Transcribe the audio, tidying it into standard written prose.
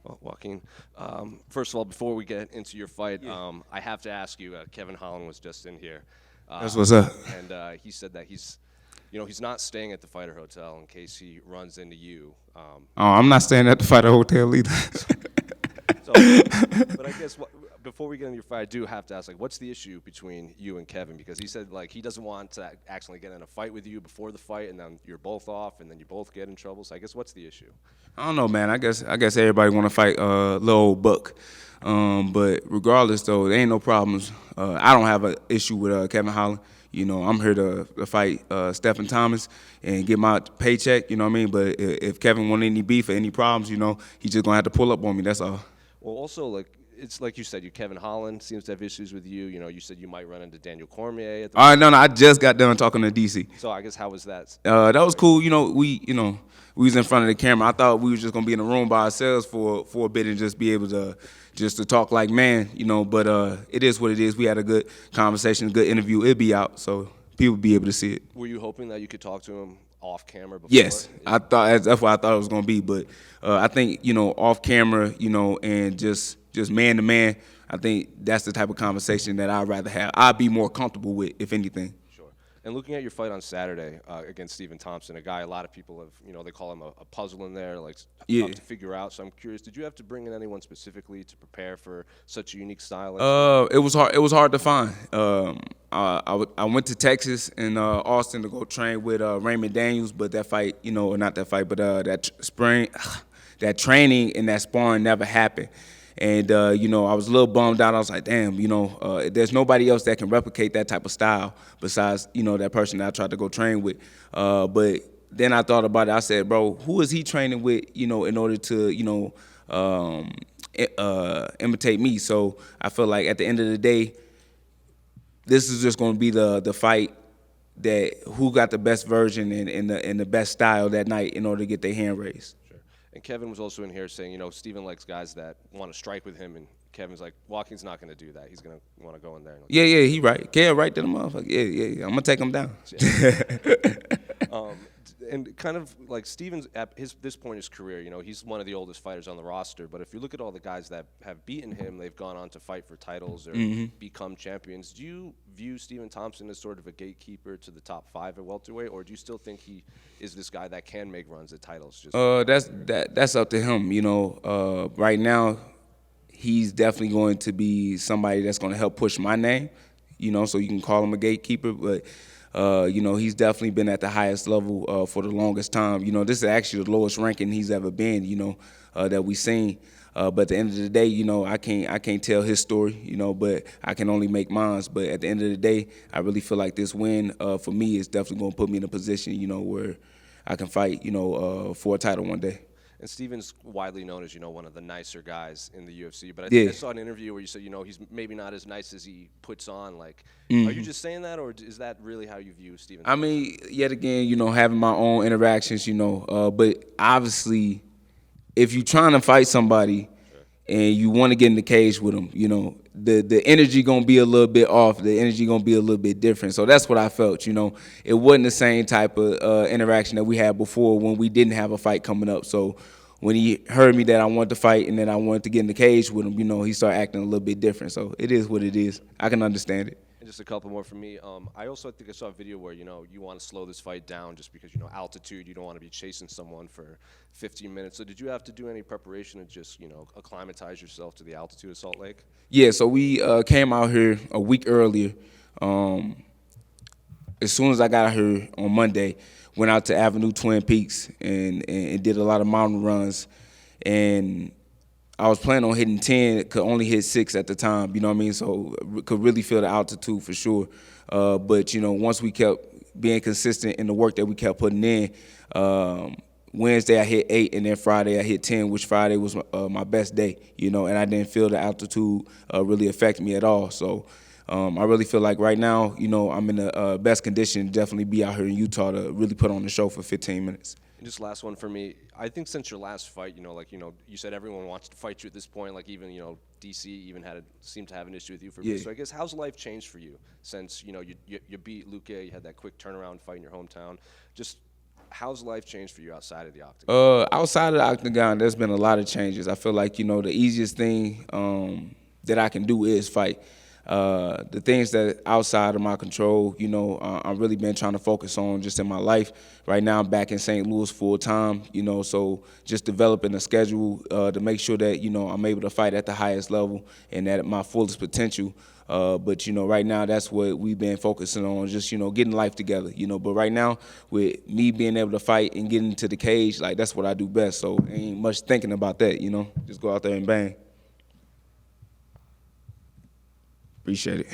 Well, Joaquin, first of all, before we get into your fight, I have to ask you. Kevin Holland was just in here, That's uh, what's up. and he said that he's not staying at the fighter hotel in case he runs into you. Oh, I'm not staying at the fighter hotel either. So, but I guess before we get into your fight, I do have to ask, like, what's the issue between you and Kevin? Because he said like he doesn't want to actually get in a fight with you before the fight, and then you're both off, and then you both get in trouble. So I guess what's the issue? I don't know, man. I guess everybody want to fight little old Buck. But regardless, though, there ain't no problems. I don't have an issue with Kevin Holland. You know, I'm here to fight Stephen Thomas and get my paycheck. You know what I mean? But if Kevin want any beef or any problems, you know, he just gonna have to pull up on me. That's all. Well, also like it's like you said, Kevin Holland seems to have issues with you. You know, you said you might run into Daniel Cormier at the. All right, no, I just got done talking to DC. So I guess how was that? That was cool. We was in front of the camera. I thought we was just gonna be in a room by ourselves for a bit and just be able to just to talk like man, you know. But it is what it is. We had a good conversation, a good interview. It'll be out, so people be able to see it. Were you hoping that you could talk to him off camera before? Yes, I thought that's what I thought it was gonna be. But I think off camera, and just man to man. I think that's the type of conversation that I'd rather have. I'd be more comfortable with, if anything. Sure. And looking at your fight on Saturday against Stephen Thompson, a guy a lot of people have, they call him a puzzle in there, like Yeah. tough to figure out. So I'm curious, did you have to bring in anyone specifically to prepare for such a unique style? It was hard. It was hard to find. I went to Texas and Austin to go train with Raymond Daniels, but that fight, or not that fight, but that training and that sparring never happened. And I was a little bummed out. I was like, damn, there's nobody else that can replicate that type of style besides that person that I tried to go train with. But then I thought about it. I said, bro, who is he training with? In order to imitate me. So I feel like at the end of the day, this is just going to be the fight that who got the best version and the best style that night in order to get their hand raised. Sure. And Kevin was also in here saying, Stephen likes guys that want to strike with him, and Kevin's like, Walking's not going to do that. He's going to want to go in there. Yeah, he right. Kev right to the motherfucker. Yeah. I'm gonna take him down. And kind of like Stephen's at this point in his career, he's one of the oldest fighters on the roster. But if you look at all the guys that have beaten him, they've gone on to fight for titles or become champions. Do you view Stephen Thompson as sort of a gatekeeper to the top 5 at welterweight, or do you still think he is this guy that can make runs at titles? That's up to him. Right now, he's definitely going to be somebody that's going to help push my name. So you can call him a gatekeeper, but. He's definitely been at the highest level for the longest time. This is actually the lowest ranking he's ever been, that we've seen. But at the end of the day, I can't tell his story, but I can only make mine. But at the end of the day, I really feel like this win for me is definitely going to put me in a position, where I can fight, for a title one day. And Stephen's widely known as, one of the nicer guys in the UFC. But I think I saw an interview where you said, he's maybe not as nice as he puts on. Like, are you just saying that, or is that really how you view Stephen? I mean, yet again, having my own interactions, but obviously, if you're trying to fight somebody and you want to get in the cage with them, the energy gonna be a little bit off. The energy gonna be a little bit different. So that's what I felt. It wasn't the same type of interaction that we had before when we didn't have a fight coming up. So when he heard me that I wanted to fight and then I wanted to get in the cage with him, he started acting a little bit different. So it is what it is. I can understand it. And just a couple more from me. I think I saw a video where, you want to slow this fight down just because, altitude, you don't want to be chasing someone for 15 minutes. So did you have to do any preparation to just, acclimatize yourself to the altitude of Salt Lake? Yeah, so we came out here a week earlier. As soon as I got out here on Monday, went out to Avenue Twin Peaks and did a lot of mountain runs. And I was planning on hitting 10, could only hit 6 at the time, you know what I mean? So could really feel the altitude for sure. But, once we kept being consistent in the work that we kept putting in, Wednesday I hit 8, and then Friday I hit 10, which Friday was my best day, and I didn't feel the altitude really affect me at all. So I really feel like right now, I'm in the best condition to definitely be out here in Utah to really put on the show for 15 minutes. And just last one for me. I think since your last fight, you said everyone wants to fight you at this point. Like even, DC even seemed to have an issue with you for a bit. So I guess how's life changed for you since, you beat Luque, you had that quick turnaround fight in your hometown. Just how's life changed for you outside of the octagon? Outside of the octagon, there's been a lot of changes. I feel like, you know, the easiest thing that I can do is fight. The things that outside of my control, you know, I've really been trying to focus on just in my life. Right now, I'm back in St. Louis full time, you know, so just developing a schedule to make sure that, you know, I'm able to fight at the highest level and at my fullest potential. But, you know, right now that's what we've been focusing on, just, you know, getting life together, you know. But right now, with me being able to fight and getting into the cage, like, that's what I do best. So ain't much thinking about that, you know. Just go out there and bang. Appreciate it.